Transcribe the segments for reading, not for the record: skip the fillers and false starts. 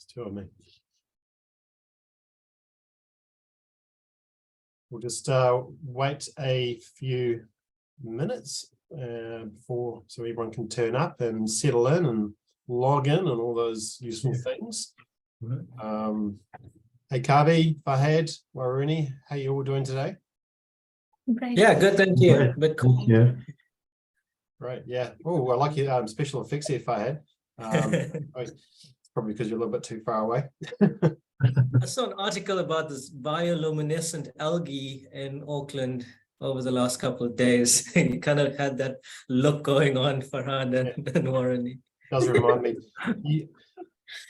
It's two of me. We'll just wait a few minutes so everyone can turn up and settle in and log in and all those useful things. Hey, Kavi, Fahad, Waruni, how you all doing today? Great. Yeah, good, thank you. Great. But cool. Yeah. Right, yeah. Oh, I like your special effects here, Fahad. It's probably because you're a little bit too far away. I saw an article about this bioluminescent algae in Auckland over the last couple of days. You kind of had that look going on, Farhan and Warren. Does remind me.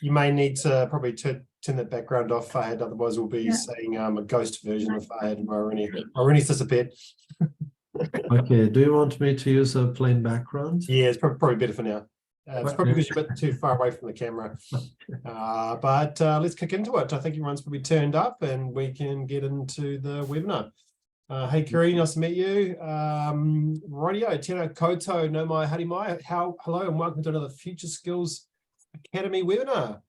You may need to probably turn that background off, Fahad, otherwise we'll be seeing a ghost version of Fahad and Waruni's disappeared. Okay, do you want me to use a plain background? Yeah, it's probably better for now. It's probably because you're a bit too far away from the camera. But let's kick into it. I think everyone's probably turned up and we can get into the webinar. Hey, Kiri, nice to meet you. Radio, tēnā koutou, no mai haere mai. Hello and welcome to another Future Skills Academy webinar.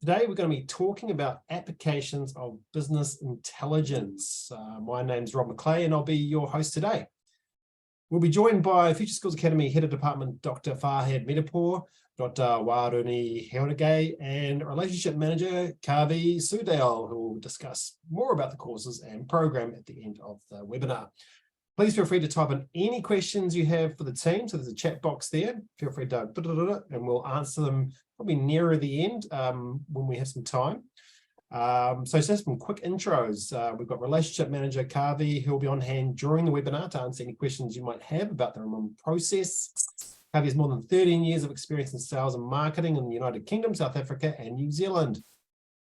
Today, we're going to be talking about applications of business intelligence. My name's Rob McClay and I'll be your host today. We'll be joined by Future Skills Academy Head of Department, Dr. Fahad Medapur, Dr. Waruni Heurige, and Relationship Manager, Kavi Sudale, who will discuss more about the courses and program at the end of the webinar. Please feel free to type in any questions you have for the team. So there's a chat box there. Feel free to, and we'll answer them probably nearer the end when we have some time. So just some quick intros. We've got Relationship Manager Kavi, who will be on hand during the webinar to answer any questions you might have about the enrollment process. Kavi has more than 13 years of experience in sales and marketing in the United Kingdom, South Africa, and New Zealand.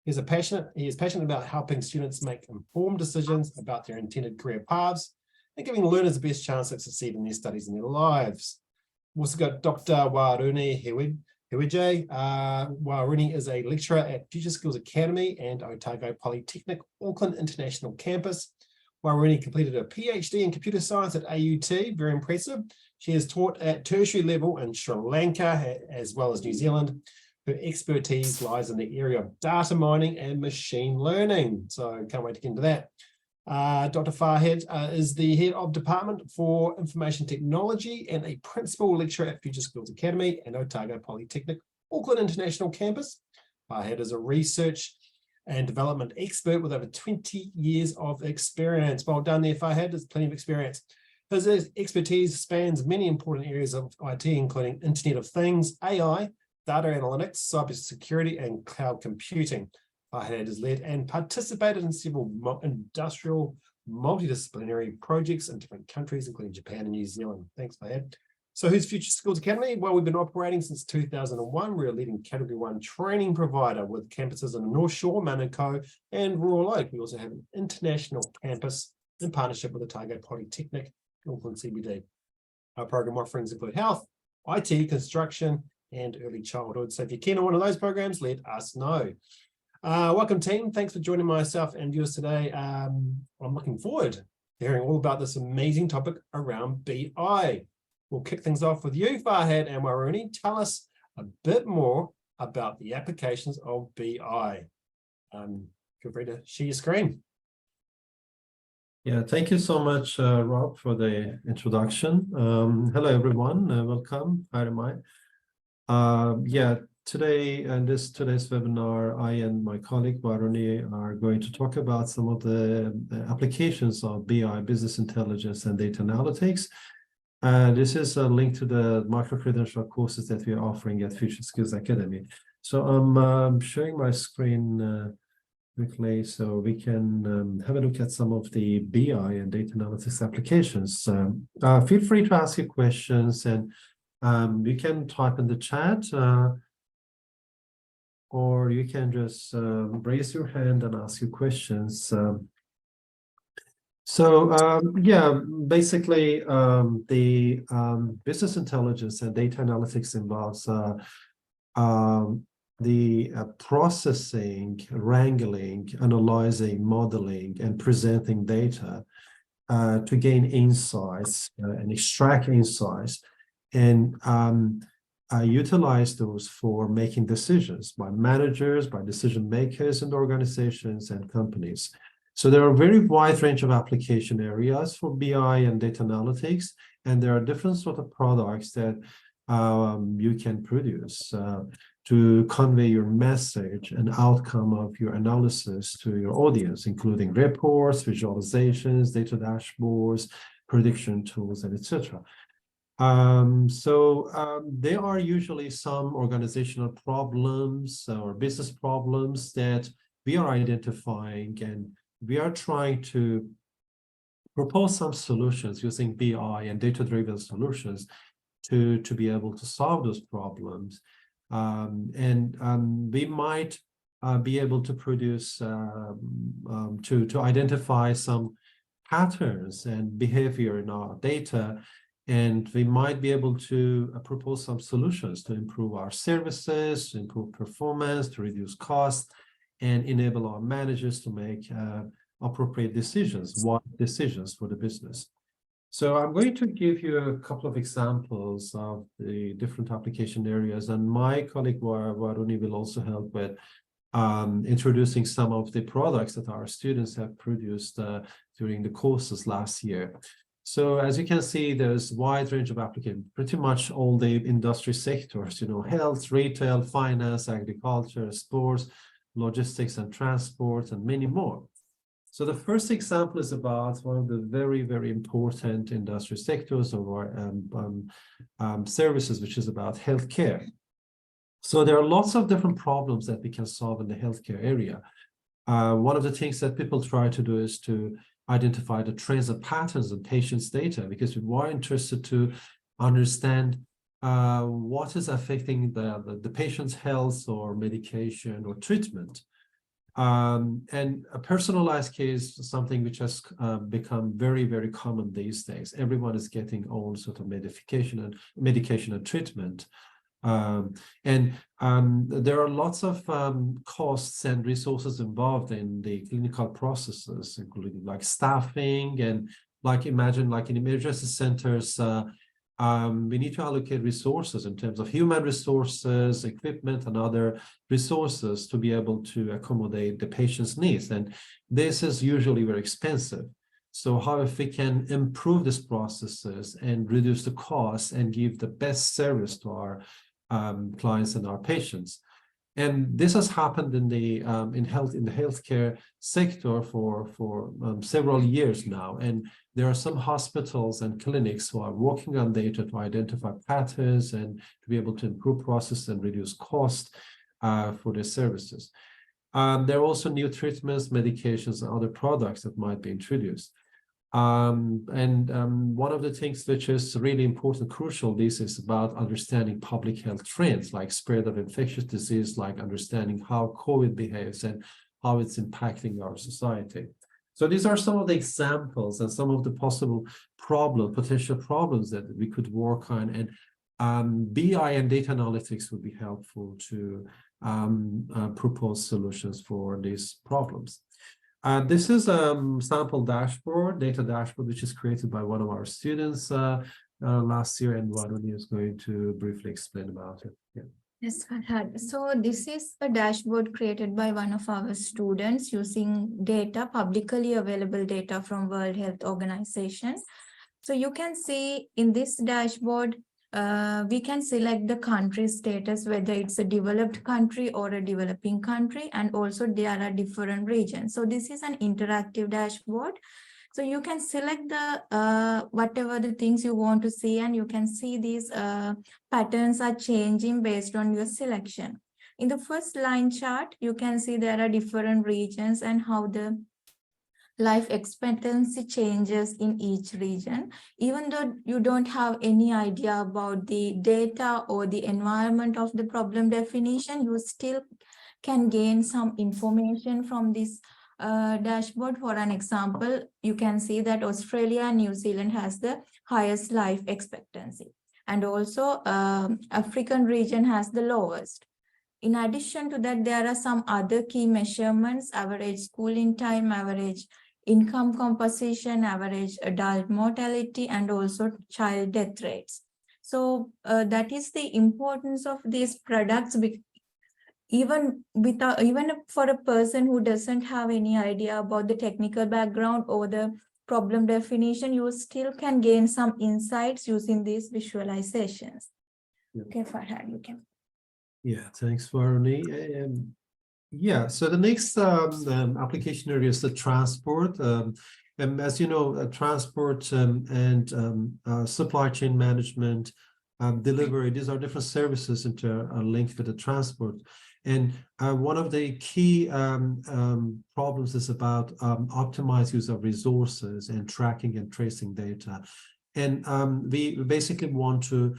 He is passionate about helping students make informed decisions about their intended career paths and giving learners the best chance to succeed in their studies and their lives. We've also got Dr. Waruni Heurige. Waruni is a lecturer at Future Skills Academy and Otago Polytechnic, Auckland International Campus. Waruni completed a PhD in computer science at AUT, very impressive. She has taught at tertiary level in Sri Lanka as well as New Zealand. Her expertise lies in the area of data mining and machine learning. So can't wait to get into that. Dr. Fahad is the head of Department for Information Technology and a principal lecturer at Future Skills Academy and Otago Polytechnic, Auckland International Campus. Fahad is a research and development expert with over 20 years of experience. Well done there, Fahad. There's plenty of experience. His expertise spans many important areas of IT, including Internet of Things, AI, data analytics, cybersecurity, and cloud computing. Fahad has led and participated in several industrial multidisciplinary projects in different countries, including Japan and New Zealand. Thanks, Fahad. So who's Future Skills Academy? Well, we've been operating since 2001. We're a leading Category 1 training provider with campuses in the North Shore, Manukau, and Royal Oak. We also have an international campus in partnership with Otago Polytechnic, Auckland CBD. Our program offerings include health, IT, construction, and early childhood. So if you're keen on one of those programs, let us know. Welcome, team. Thanks for joining myself and viewers today. I'm looking forward to hearing all about this amazing topic around BI. We'll kick things off with you, Fahad and Waruni. Tell us a bit more about the applications of BI. Feel free to share your screen. Yeah, thank you so much, Rob, for the introduction. Hello, everyone. Welcome. Hi, Mai. Today in today's webinar, I and my colleague Waruni are going to talk about some of the applications of BI, business intelligence, and data analytics. This is a link to the micro-credential courses that we are offering at Future Skills Academy. So I'm showing my screen quickly so we can have a look at some of the BI and data analytics applications. Feel free to ask your questions, and you can type in the chat, or you can just raise your hand and ask your questions. Basically, the business intelligence and data analytics involves the processing, wrangling, analyzing, modeling, and presenting data to gain insights and extract insights. And utilize those for making decisions by managers, by decision makers in organizations and companies. So there are a very wide range of application areas for BI and data analytics, and there are different sort of products that you can produce to convey your message and outcome of your analysis to your audience, including reports, visualizations, data dashboards, prediction tools, and etc. There are usually some organizational problems or business problems that we are identifying, and we are trying to propose some solutions using BI and data-driven solutions to be able to solve those problems. We might be able to produce to identify some patterns and behavior in our data, and we might be able to propose some solutions to improve our services, to improve performance, to reduce costs, and enable our managers to make appropriate decisions, wise decisions for the business. So I'm going to give you a couple of examples of the different application areas, and my colleague Varuni will also help with introducing some of the products that our students have produced during the courses last year. So as you can see, there's a wide range of applications, pretty much all the industry sectors, health, retail, finance, agriculture, sports, logistics and transport, and many more. So the first example is about one of the very, very important industry sectors of our services, which is about healthcare. So there are lots of different problems that we can solve in the healthcare area. One of the things that people try to do is to identify the trends and patterns in patients' data, because we're more interested to understand what is affecting the patient's health or medication or treatment. And a personalized case is something which has become very, very common these days. Everyone is getting own sort of medication and treatment. There are lots of costs and resources involved in the clinical processes, including like staffing and imagine in emergency centers, we need to allocate resources in terms of human resources, equipment, and other resources to be able to accommodate the patient's needs. And this is usually very expensive. So how if we can improve these processes and reduce the costs and give the best service to our clients and our patients? And this has happened in the healthcare sector for several years now. And there are some hospitals and clinics who are working on data to identify patterns and to be able to improve process and reduce cost for their services. There are also new treatments, medications, and other products that might be introduced. One of the things which is really important, crucial, this is about understanding public health trends like spread of infectious disease, like understanding how COVID behaves and how it's impacting our society. So these are some of the examples and some of the possible potential problems that we could work on. And BI and data analytics would be helpful to propose solutions for these problems. This is a sample dashboard, data dashboard, which is created by one of our students last year, and Varuni is going to briefly explain about it. Yeah. Yes, Farhad. So this is a dashboard created by one of our students using data, publicly available data from World Health Organization. So you can see in this dashboard, we can select the country status, whether it's a developed country or a developing country, and also there are different regions. So this is an interactive dashboard. So you can select the whatever the things you want to see, and you can see these patterns are changing based on your selection. In the first line chart, you can see there are different regions and how the life expectancy changes in each region. Even though you don't have any idea about the data or the environment of the problem definition, you still can gain some information from this dashboard. For an example, you can see that Australia and New Zealand has the highest life expectancy, and also African region has the lowest. In addition to that, there are some other key measurements: average schooling time, average income composition, average adult mortality, and also child death rates. So that is the importance of these products. Even for a person who doesn't have any idea about the technical background or the problem definition, you still can gain some insights using these visualizations. Yeah. Okay, Farhad, you can. Yeah, thanks, Varuni. Yeah, so the next application area is the transport. As you know, transport and supply chain management, delivery, these are different services that are linked with the transport. And one of the key problems is about optimized use of resources and tracking and tracing data. And we basically want to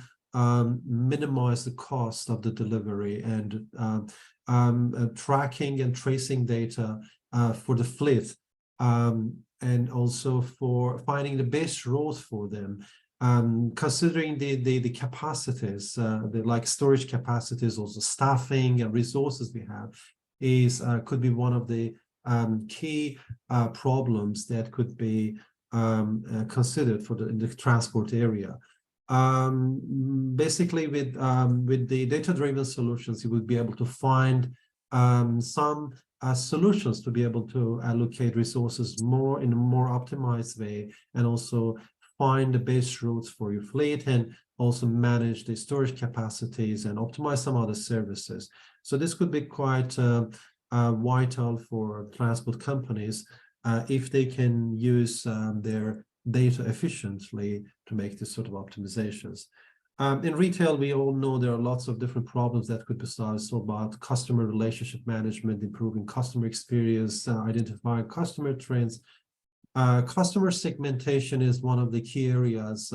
minimize the cost of the delivery and tracking and tracing data for the fleet, and also for finding the best routes for them, considering the capacities, the like storage capacities, also staffing and resources we have, is could be one of the key problems that could be considered for in the transport area. Basically, with the data-driven solutions, you would be able to find some solutions to be able to allocate resources more in a more optimized way, and also find the best routes for your fleet, and also manage the storage capacities and optimize some other services. So this could be quite vital for transport companies if they can use their data efficiently to make this sort of optimizations. In retail, we all know there are lots of different problems that could be solved. So about customer relationship management, improving customer experience, identifying customer trends. Customer segmentation is one of the key areas.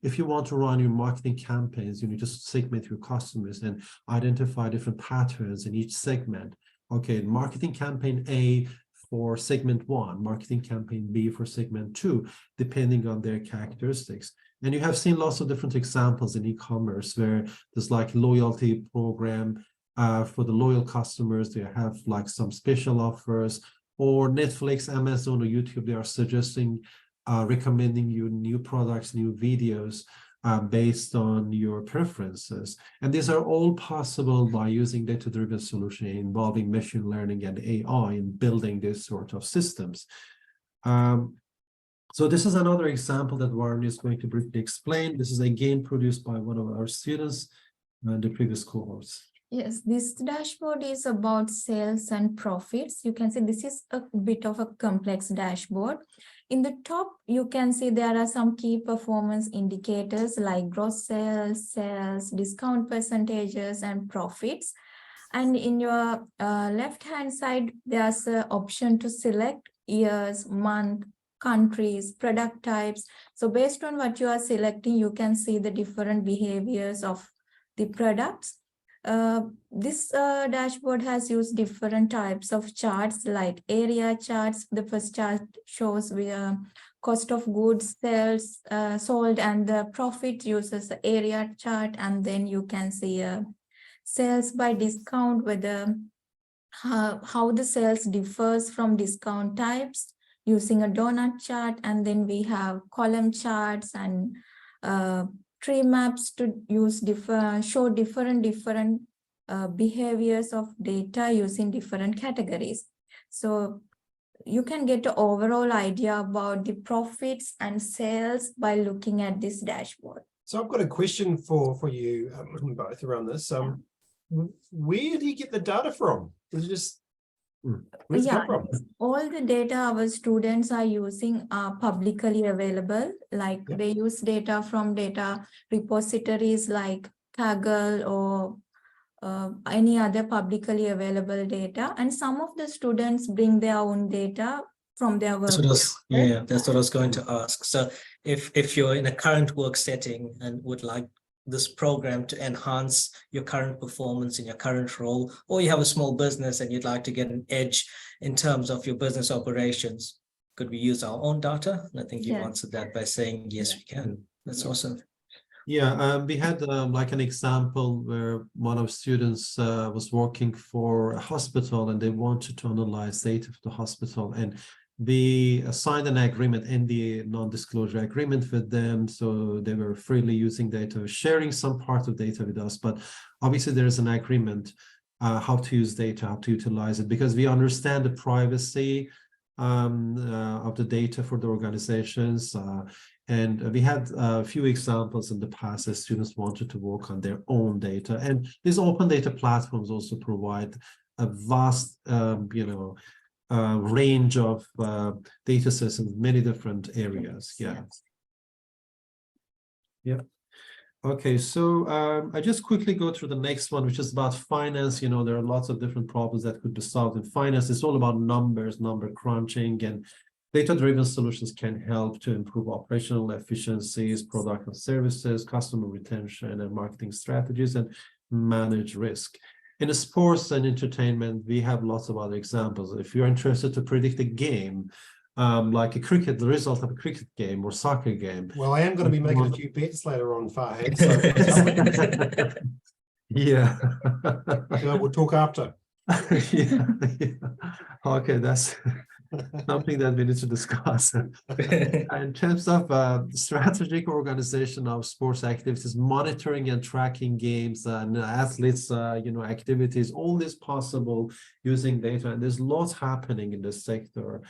If you want to run your marketing campaigns, you need to segment your customers and identify different patterns in each segment. Okay, marketing campaign A for segment 1, marketing campaign B for segment 2, depending on their characteristics. And you have seen lots of different examples in e-commerce where there's like loyalty program for the loyal customers. They have like some special offers, or Netflix, Amazon, or YouTube, they are suggesting, recommending you new products, new videos based on your preferences. And these are all possible by using data-driven solution involving machine learning and AI in building this sort of systems. So this is another example that Warren is going to briefly explain. This is again produced by one of our students in the previous cohorts. Yes, this dashboard is about sales and profits. You can see this is a bit of a complex dashboard. In the top, you can see there are some key performance indicators like gross sales, discount percentages, and profits. And in your left-hand side, there's an option to select years, month, countries, product types. So based on what you are selecting, you can see the different behaviors of the products. This dashboard has used different types of charts like area charts. The first chart shows where cost of goods sold, and the profit uses the area chart. And then you can see sales by discount, whether how the sales differs from discount types using a donut chart. And then we have column charts and tree maps to show different behaviors of data using different categories. So you can get an overall idea about the profits and sales by looking at this dashboard. So I've got a question for you both around this. Where do you get the data from? Is it just where's it come from? All the data our students are using are publicly available. Like they use data from data repositories like Kaggle or any other publicly available data. And some of the students bring their own data from their work. That's what I was going to ask. So if you're in a current work setting and would like this program to enhance your current performance in your current role, or you have a small business and you'd like to get an edge in terms of your business operations, could we use our own data? And I think you answered that by saying, yes, we can. That's awesome. Yeah, we had like an example where one of students was working for a hospital and they wanted to analyze data of the hospital, and we signed an agreement, NDA, non-disclosure agreement with them. So they were freely using data, sharing some part of data with us. But obviously there is an agreement how to use data, how to utilize it, because we understand the privacy of the data for the organizations. And we had a few examples in the past as students wanted to work on their own data. And these open data platforms also provide a vast, range of data sets in many different areas. Yeah. Yeah. Okay, so I just quickly go through the next one, which is about finance. You know, there are lots of different problems that could be solved in finance. It's all about numbers, number crunching, and data-driven solutions can help to improve operational efficiencies, product and services, customer retention, and marketing strategies, and manage risk. In sports and entertainment, we have lots of other examples. If you're interested to predict a game, like the result of a cricket game or soccer game. Well, I am going to be making a few bets later on, Farhad. So Yeah. we'll talk after. Yeah. Okay, that's something that we need to discuss. In terms of strategic organization of sports activities, monitoring and tracking games and athletes, activities, all this possible using data. And there's lots happening in this sector.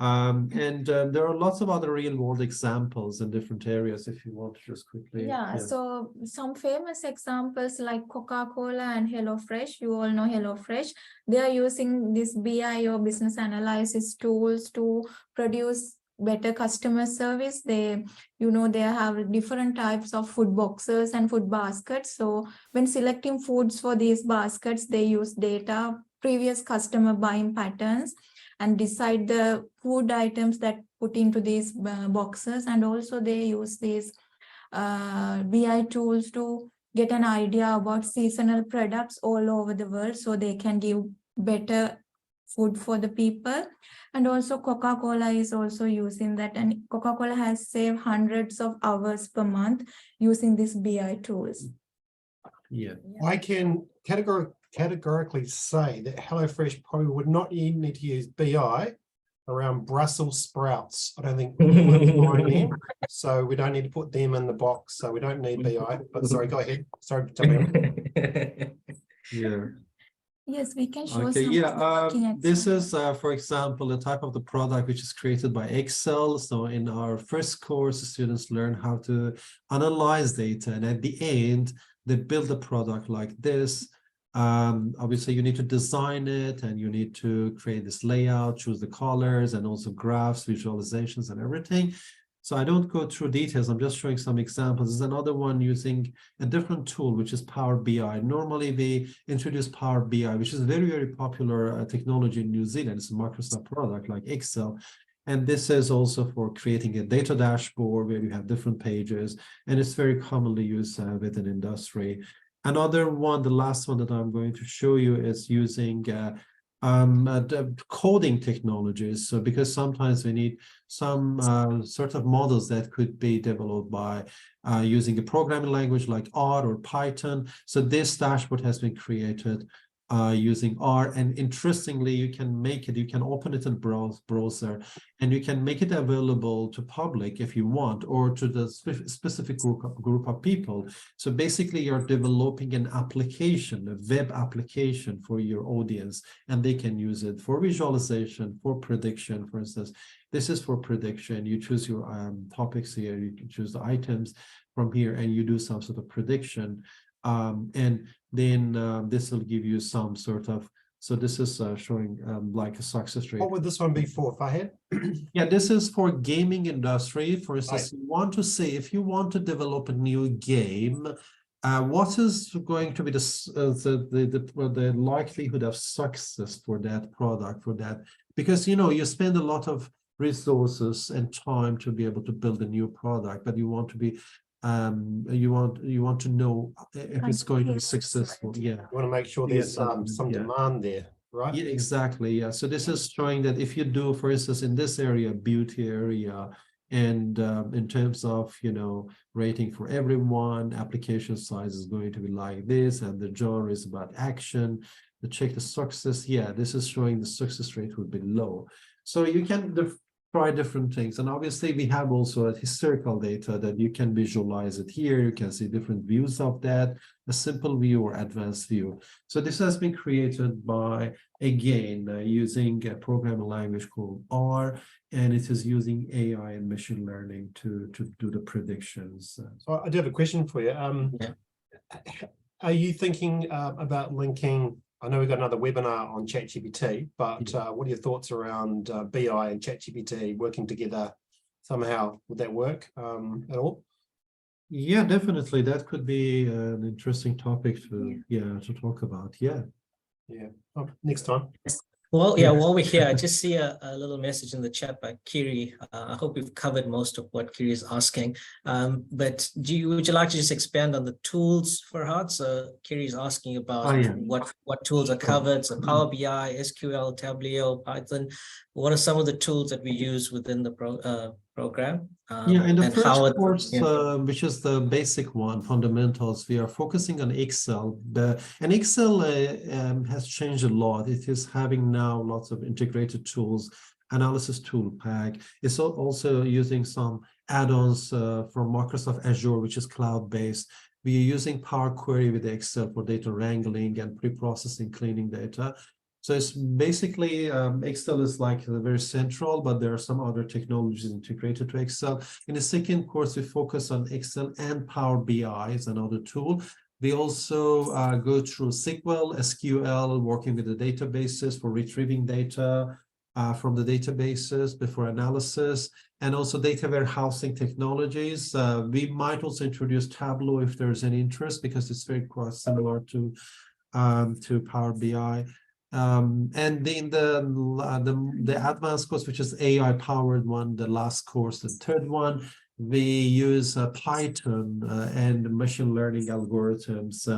There are lots of other real world examples in different areas if you want to just quickly. Yeah, so some famous examples like Coca-Cola and HelloFresh, you all know HelloFresh, they are using this BI or business analysis tools to produce better customer service. They have different types of food boxes and food baskets. So when selecting foods for these baskets, they use data, previous customer buying patterns, and decide the food items that put into these boxes. And also they use these BI tools to get an idea about seasonal products all over the world, so they can give better food for the people. And also Coca-Cola is also using that, and Coca-Cola has saved hundreds of hours per month using these BI tools. Yeah. I can categorically say that HelloFresh probably would not even need to use BI around Brussels sprouts. I don't think anyone's buying them, so we don't need to put them in the box. So we don't need BI. But sorry, go ahead. Sorry, tell me. Yeah. Yes, we can show Okay, some yeah, this is, for example, a type of the product which is created by Excel. So in our first course, students learn how to analyze data, and at the end, they build a product like this. Obviously, you need to design it, and you need to create this layout, choose the colors, and also graphs, visualizations, and everything. So I don't go through details. I'm just showing some examples. There's another one using a different tool, which is Power BI. Normally, we introduce Power BI, which is a very, very popular technology in New Zealand. It's a Microsoft product like Excel. And this is also for creating a data dashboard where you have different pages. And it's very commonly used within industry. Another one, the last one that I'm going to show you, is using coding technologies. So because sometimes we need some sort of models that could be developed by using a programming language like R or Python. So this dashboard has been created using R, and interestingly, you can open it in browser, and you can make it available to public if you want, or to the specific group of people. So basically, you're developing an application, a web application for your audience, and they can use it for visualization, for prediction. For instance, this is for prediction. You choose your topics here, you can choose the items from here, and you do some sort of prediction. And then this will give you some sort of, so this is showing like a success rate. What would this one be for, Farhad? Yeah, this is for gaming industry. For instance, you want to say, if you want to develop a new game, what is going to be the likelihood of success for that product, for that? Because, you spend a lot of resources and time to be able to build a new product, but you want to be you want to know if it's going to be successful. Yeah, You want to make sure there's some demand there, right? Yeah, exactly. Yeah, so this is showing that if you do, for instance, in this area, beauty area, and in terms of rating for everyone, application size is going to be like this, and the genre is about action. To check the success, yeah, this is showing the success rate would be low. So you can try different things. And obviously we have also a historical data that you can visualize it here. You can see different views of that, a simple view or advanced view. So this has been created by, again, using a programming language called R, and it is using AI and machine learning to do the predictions. So I do have a question for you. Yeah. Are you thinking about linking? I know we've got another webinar on ChatGPT, but what are your thoughts around BI and ChatGPT working together somehow? Would that work at all? Yeah, definitely. That could be an interesting topic to talk about. Yeah. Oh, next time. Well, yeah, while we're here, I just see a little message in the chat by Kiri. I hope we've covered most of what Kiri is asking. But would you like to just expand on the tools, Farhad? So Kiri is asking about what tools are covered. So Power BI, SQL, Tableau, Python. What are some of the tools that we use within the program? In the first course, which is the basic one, fundamentals, we are focusing on Excel. And Excel has changed a lot. It is having now lots of integrated tools, analysis tool pack. It's also using some add-ons from Microsoft Azure, which is cloud-based. We are using Power Query with Excel for data wrangling and pre-processing, cleaning data. So it's basically Excel is like very central, but there are some other technologies integrated to Excel. In the second course, we focus on Excel and Power BI is another tool. We also go through SQL, working with the databases for retrieving data from the databases before analysis, and also data warehousing technologies. We might also introduce Tableau if there's any interest, because it's very quite similar to Power BI. And in the advanced course, which is AI powered one, the last course, the third one, we use Python and machine learning algorithms.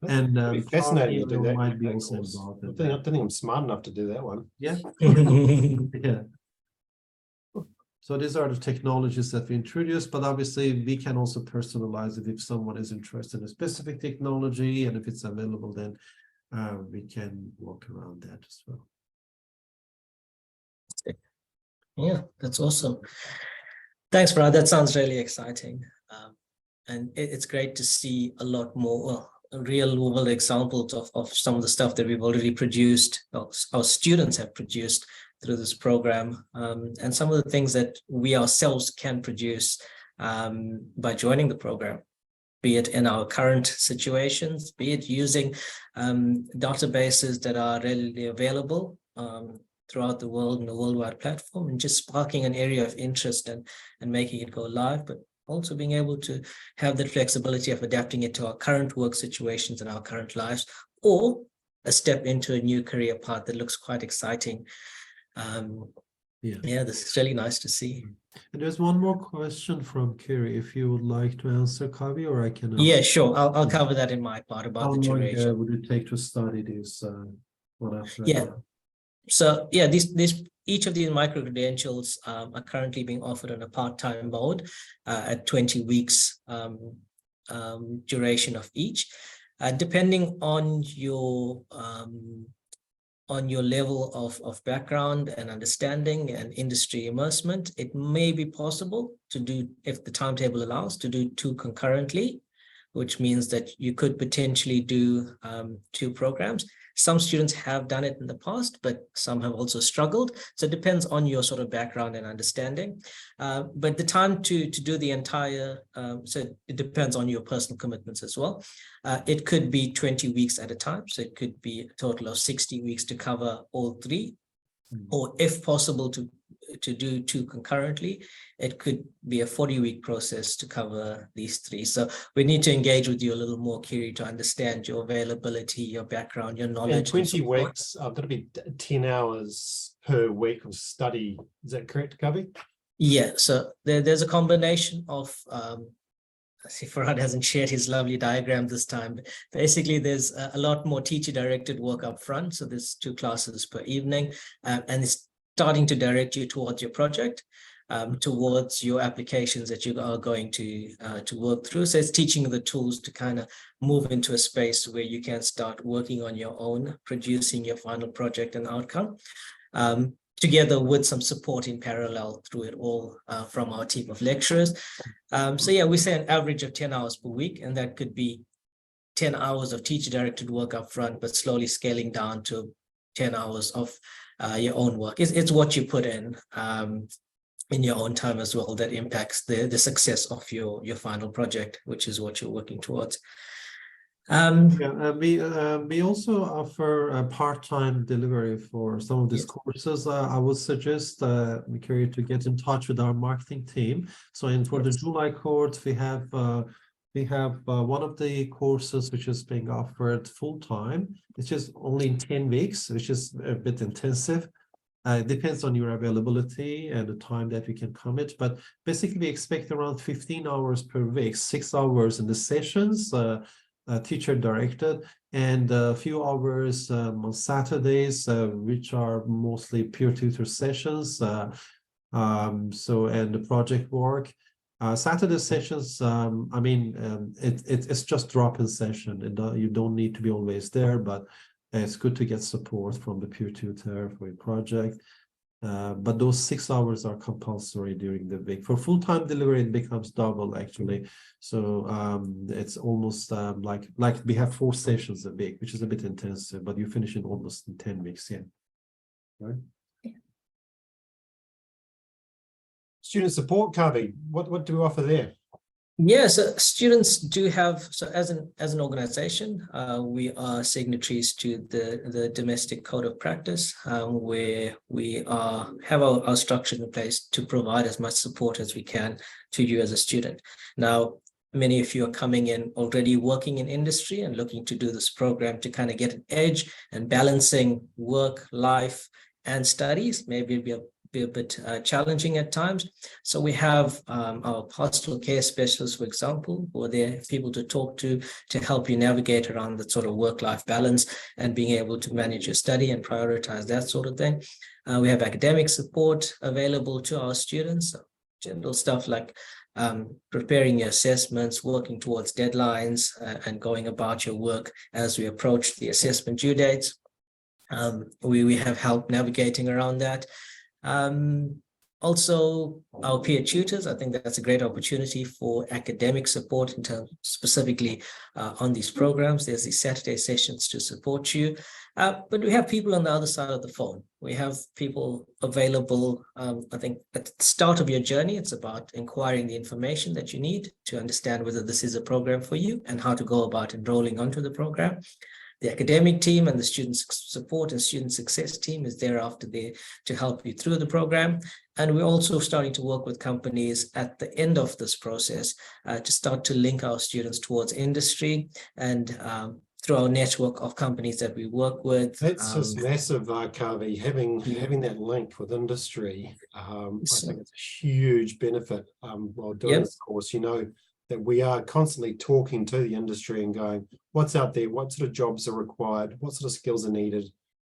And fascinating to do that. might be also involved. I don't think I'm smart enough to do that one. Yeah. Yeah. So these are the technologies that we introduced, but obviously we can also personalize it if someone is interested in a specific technology, and if it's available, then we can work around that as well. Yeah, that's awesome. Thanks, Brad. That sounds really exciting. And it's great to see a lot more real world examples of some of the stuff that we've already produced, our students have produced through this program, and some of the things that we ourselves can produce by joining the program, be it in our current situations, be it using databases that are readily available throughout the world in a worldwide platform, and just sparking an area of interest and making it go live, but also being able to have the flexibility of adapting it to our current work situations and our current lives, or a step into a new career path that looks quite exciting. Yeah, this is really nice to see. And there's one more question from Kiri, if you would like to answer, Kavi, or I can answer. Yeah, sure. I'll cover that in my part about the duration. How long would it take to study this one after? Yeah. So yeah, each of these micro credentials are currently being offered on a part-time mode at 20 weeks duration of each, depending on your level of background and understanding and industry immersement. It may be possible to do, if the timetable allows, to do 2 concurrently, which means that you could potentially do 2 programs. Some students have done it in the past, but some have also struggled. So it depends on your sort of background and understanding. But the time to do the entire, so it depends on your personal commitments as well. It could be 20 weeks at a time. So it could be a total of 60 weeks to cover all 3, or if possible to do 2 concurrently, it could be a 40-week process to cover these 3. So we need to engage with you a little more, Kiri, to understand your availability, your background, your knowledge. And 20 weeks, that'll be 10 hours per week of study. Is that correct, Kavi? Yeah, so there's a combination of, I see Farhad hasn't shared his lovely diagram this time. But basically, there's a lot more teacher-directed work up front. So there's 2 classes per evening, and it's starting to direct you towards your project, towards your applications that you are going to work through. So it's teaching you the tools to kind of move into a space where you can start working on your own, producing your final project and outcome. together with some support in parallel through it all from our team of lecturers. So yeah, we say an average of 10 hours per week, and that could be 10 hours of teacher-directed work up front, but slowly scaling down to 10 hours of your own work. It's what you put in your own time as well that impacts the success of your final project, which is what you're working towards. We also offer a part-time delivery for some of these Yes. courses. I would suggest Mikiri to get in touch with our marketing team. So for the Yes. July course, we have one of the courses which is being offered full-time. It's just only in 10 weeks, which is a bit intensive. It depends on your availability and the time that we can commit, but basically we expect around 15 hours per week, 6 hours in the sessions, teacher directed, and a few hours on Saturdays, which are mostly peer tutor sessions. And the project work. Saturday sessions, it's just drop-in session. You don't need to be always there, but it's good to get support from the peer tutor for your project. But those 6 hours are compulsory during the week. For full-time delivery, it becomes double actually. So it's almost like we have 4 sessions a week, which is a bit intensive, but you finish it almost in 10 weeks, yeah. Right? Student support, Kavi, what do we offer there? Yeah, so students do have, so as an organization, we are signatories to the domestic code of practice, where we have our structure in place to provide as much support as we can to you as a student. Now, many of you are coming in already working in industry and looking to do this program to kind of get an edge and balancing work, life, and studies. Maybe it'll be a bit challenging at times. So we have our pastoral care specialists, for example, who are there, people to talk to help you navigate around that sort of work-life balance and being able to manage your study and prioritize that sort of thing. We have academic support available to our students, general stuff like preparing your assessments, working towards deadlines, and going about your work as we approach the assessment due dates. We have help navigating around that. Also, our peer tutors, I think that's a great opportunity for academic support in terms specifically on these programs. There's these Saturday sessions to support you. But we have people on the other side of the phone. We have people available. I think at the start of your journey, it's about inquiring the information that you need to understand whether this is a program for you and how to go about enrolling onto the program. The academic team and the student support and student success team is thereafter there to help you through the program. And we're also starting to work with companies at the end of this process to start to link our students towards industry and through our network of companies that we work with. That's just massive, Kavi, having that link with industry. I think it's a huge benefit while doing this course. You know, that we are constantly talking to the industry and going, what's out there, what sort of jobs are required, what sort of skills are needed.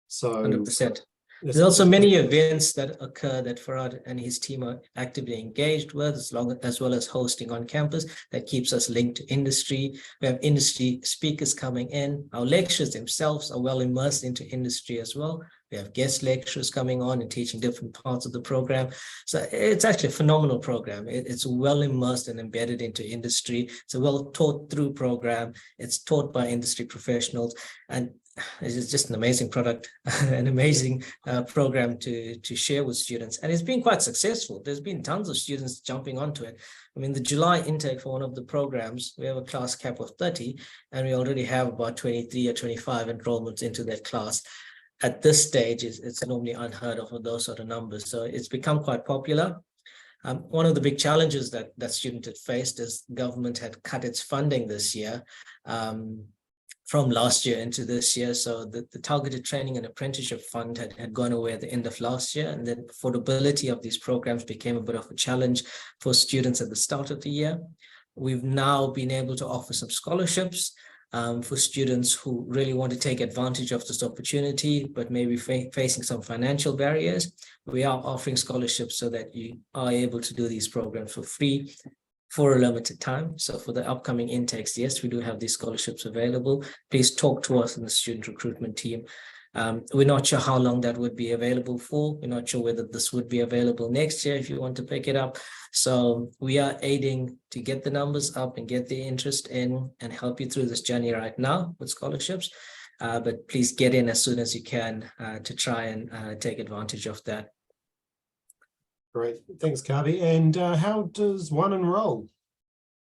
So 100%. There's also many events that occur that Farhad and his team are actively engaged with, as well as hosting on campus that keeps us linked to industry. We have industry speakers coming in. Our lecturers themselves are well immersed into industry as well. We have guest lecturers coming on and teaching different parts of the program. So it's actually a phenomenal program. It's well immersed and embedded into industry. It's a well taught through program. It's taught by industry professionals. And it's just an amazing product, an amazing program to share with students. And it's been quite successful. There's been tons of students jumping onto it. I mean, the July intake for one of the programs, we have a class cap of 30, and we already have about 23 or 25 enrollments into that class. At this stage, it's normally unheard of those sort of numbers. So it's become quite popular. One of the big challenges that student had faced is government had cut its funding this year from last year into this year. So the targeted training and apprenticeship fund had gone away at the end of last year. And then affordability of these programs became a bit of a challenge for students at the start of the year. We've now been able to offer some scholarships for students who really want to take advantage of this opportunity, but maybe facing some financial barriers. We are offering scholarships so that you are able to do these programs for free for a limited time. So for the upcoming intakes, yes, we do have these scholarships available. Please talk to us in the student recruitment team. We're not sure how long that would be available for. We're not sure whether this would be available next year if you want to pick it up. So we are aiding to get the numbers up and get the interest in and help you through this journey right now with scholarships. But please get in as soon as you can to try and take advantage of that. Great, thanks, Kavi. And how does one enroll?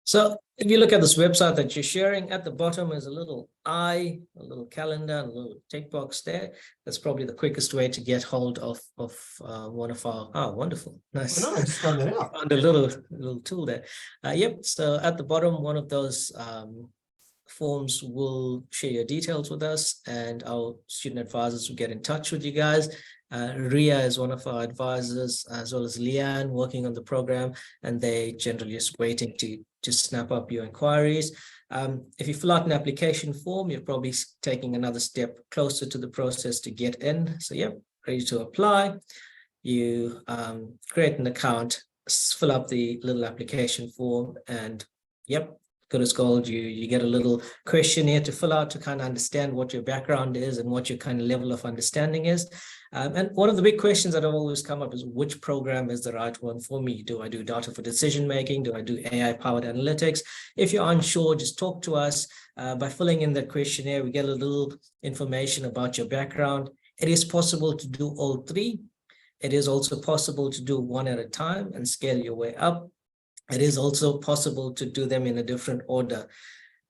So if you look at this website that you're sharing, at the bottom is a little eye, a little calendar, a little tick box there. That's probably the quickest way to get hold of one of our, wonderful, nice. Oh, no, I just found that out. Found a little tool there. Yep, so at the bottom, one of those forms will share your details with us, and our student advisors will get in touch with you guys. Ria is one of our advisors, as well as Leanne, working on the program, and they generally just waiting to snap up your inquiries. If you fill out an application form, you're probably taking another step closer to the process to get in. So yeah, ready to apply. You create an account, fill up the little application form, and yep, good as gold. You get a little questionnaire to fill out to kind of understand what your background is and what your kind of level of understanding is. And one of the big questions that have always come up is, which program is the right one for me? Do I do data for decision making? Do I do AI-powered analytics? If you're unsure, just talk to us. By filling in that questionnaire, we get a little information about your background. It is possible to do all three. It is also possible to do one at a time and scale your way up. It is also possible to do them in a different order.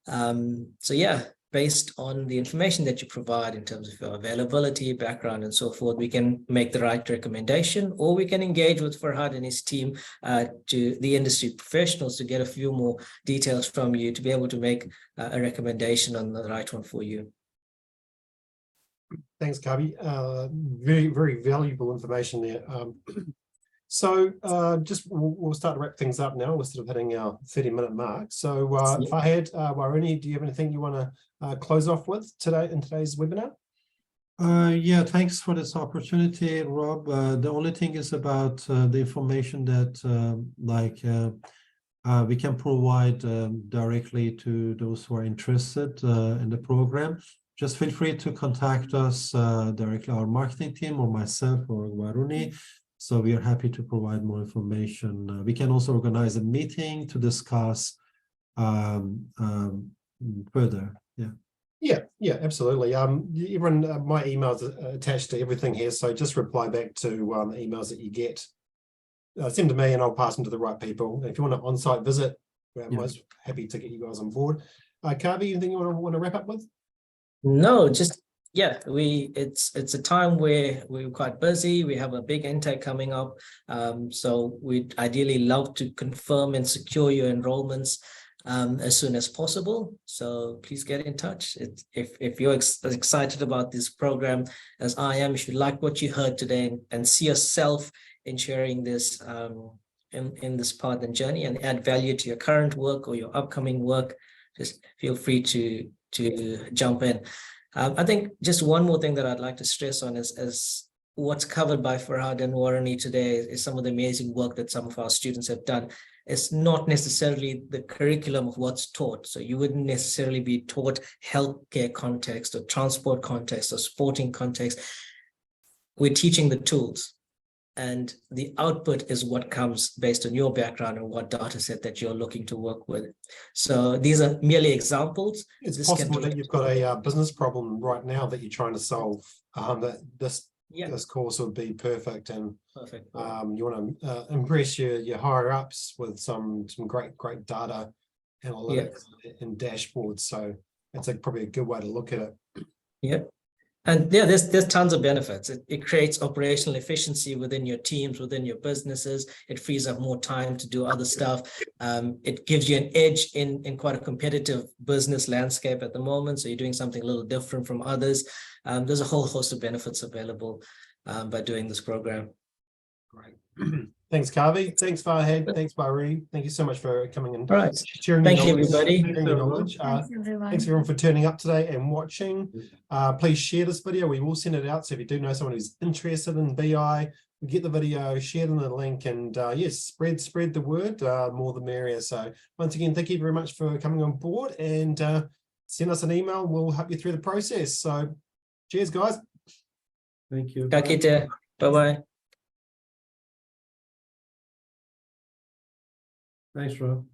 So yeah, based on the information that you provide in terms of your availability, background, and so forth, we can make the right recommendation, or we can engage with Farhad and his team, to the industry professionals, to get a few more details from you to be able to make a recommendation on the right one for you. Thanks, Kavi. Very, very valuable information there. So just we'll start to wrap things up now. We're sort of hitting our 30-minute mark. So Farhad, Waruni, do you have anything you want to close off with today in today's webinar? Yeah, thanks for this opportunity, Rob. The only thing is about the information that we can provide directly to those who are interested in the program. Just feel free to contact us directly, our marketing team, or myself, or Waruni. So we are happy to provide more information. We can also organize a meeting to discuss further. Yeah, absolutely. Everyone, my emails are attached to everything here, so just reply back to the emails that you get. Send to me, and I'll pass them to the right people. If you want an on-site visit, we're most happy to get you guys on board. Kavi, anything you want to wrap up with? No, just yeah, it's a time where we're quite busy. We have a big intake coming up, so we'd ideally love to confirm and secure your enrollments as soon as possible. So please get in touch. If you're as excited about this program as I am, if you like what you heard today and see yourself in sharing this in this path and journey, and add value to your current work or your upcoming work, just feel free to jump in. I think just one more thing that I'd like to stress on is what's covered by Farhad and Waruni today is some of the amazing work that some of our students have done. It's not necessarily the curriculum of what's taught. So you wouldn't necessarily be taught healthcare context or transport context or sporting context. We're teaching the tools, and the output is what comes based on your background and what data set that you're looking to work with. So these are merely examples. It's possible that you've got a business problem right now that you're trying to solve. This course would be perfect, and you want to impress your higher ups with some great data analytics and dashboards. So that's probably a good way to look at it. Yeah. And yeah, there's tons of benefits. It creates operational efficiency within your teams, within your businesses. It frees up more time to do other stuff. It gives you an edge in quite a competitive business landscape at the moment. So you're doing something a little different from others. There's a whole host of benefits available by doing this program. Great. Thanks, Kavi. Thanks, Farhad. Thanks, Bahri. Thank you so much for coming and right. sharing. Thank you, everybody. Thanks, everyone. Thanks everyone for turning up today and watching. Please share this video. We will send it out. So if you do know someone who's interested in BI, get the video, share them the link, and yes, spread the word. More the merrier. So once again, thank you very much for coming on board, and send us an email. We'll help you through the process. So cheers, guys. Thank you. Kakite. Bye-bye. Thanks, Rob.